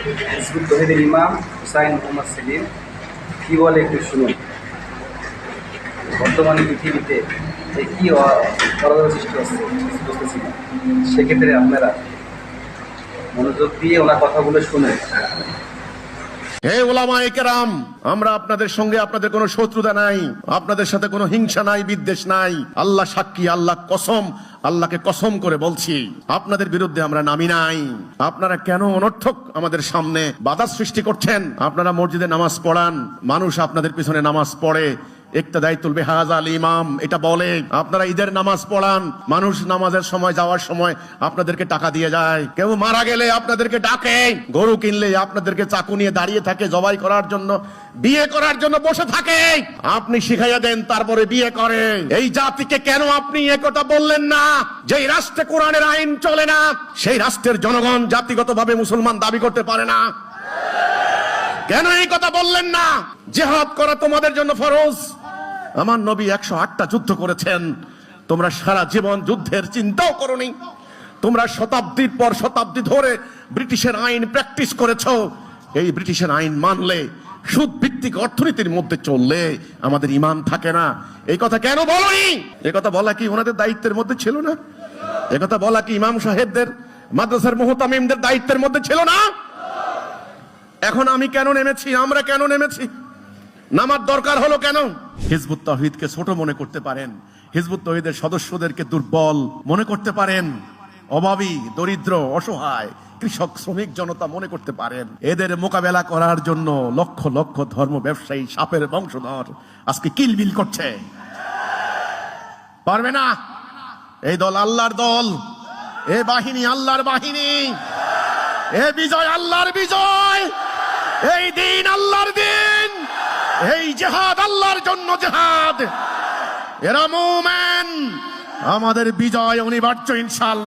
Hizb ut তৌহিদের ইমাম হুসাইন মোহাম্মদ সেলিম কি বলে একটু শুনুন। বর্তমানে পৃথিবীতে এই কী অরাজক সৃষ্টি হচ্ছে বুঝতেছি না। সেক্ষেত্রে আপনারা মনোযোগ দিয়ে ওনার কথাগুলো শুনেন। হে ওলামায়ে কেরাম, আমরা আপনাদের সঙ্গে আপনাদের কোনো শত্রুতা নাই, আপনাদের সাথে কোনো হিংসা নাই, বিদ্বেষ নাই। আল্লাহ সাক্ষী, আল্লাহ কসম, আল্লাহকে কসম করে বলছি, আপনাদের বিরুদ্ধে আমরা নামি নাই। আপনারা কেন অনর্থক আমাদের সামনে বাধা সৃষ্টি করছেন? আপনারা মসজিদে নামাজ পড়ান, মানুষ আপনাদের পিছনে নামাজ পড়ে, ইক্তাদাইতুল বিহাযাল ইমাম এটা বলে। আপনারা ঈদের নামাজ পড়ান, মানুষ নামাজের সময় যাওয়ার সময় আপনাদেরকে টাকা দিয়ে যায়। কেউ মারা গেলে আপনাদেরকে ডাকে, গরু কিনলে আপনাদেরকে চাকু নিয়ে দাঁড়িয়ে থাকে জবাই করার জন্য, বিয়ে করার জন্য বসে থাকে। আপনি শিখাইয়া দেন, তারপরে বিয়ে করে। এই জাতিকে কেন আপনি একথা বললেন না? যেই রাষ্ট্রে কোরআনের আইন চলে না, সেই রাষ্ট্রের জনগণ জাতিগতভাবে মুসলমান দাবি করতে পারে না। কেন এই কথা বললেন না? জিহাদ করা তোমাদের জন্য ফরজ। আমার নবী 108টা যুদ্ধ করেছেন, তোমরা সারা জীবন যুদ্ধের চিন্তাও করোনি। তোমরা শতাব্দীর পর শতাব্দী ধরে ব্রিটিশের আইন প্র্যাকটিস করেছো। এই ব্রিটিশের আইন মানলে, সুদ ভিত্তিক অর্থনীতির মধ্যে চললে আমাদের ঈমান থাকে না। এই কথা কেন বলোনি? এই কথা বলা কি ওনাদের দায়িত্বের মধ্যে ছিল না? এই কথা বলা কি ইমাম সাহেবদের, মাদ্রাসার মুহতামিমদের দায়িত্বের মধ্যে ছিল না? এখন আমি কেন নেমেছি, আমরা কেন নেমেছি, নামার দরকার হলো কেন? হিজবুত তাওহীদকে ছোট মনে করতে পারেন, হিজবুত তাওহীদের সদস্যদেরকে দুর্বল মনে করতে পারেন, অভাবী, দরিদ্র, অসহায়, কৃষক, শ্রমিক জনতা মনে করতে পারেন। এদের মোকাবেলা করার জন্য লক্ষ লক্ষ ধর্ম ব্যবসায়ী, সাপের বংশধর আজকে কিলবিল করছে। পারবে না। এই দল আল্লাহর দল, এ বাহিনী আল্লাহর বাহিনী, এ বিজয় আল্লাহর বিজয়, এই দিন আল্লাহর দিন, এই জিহাদ আল্লাহর জন্য জিহাদ। এরা মুমিন, আমাদের বিজয় অনিবার্য ইনশাআল্লাহ।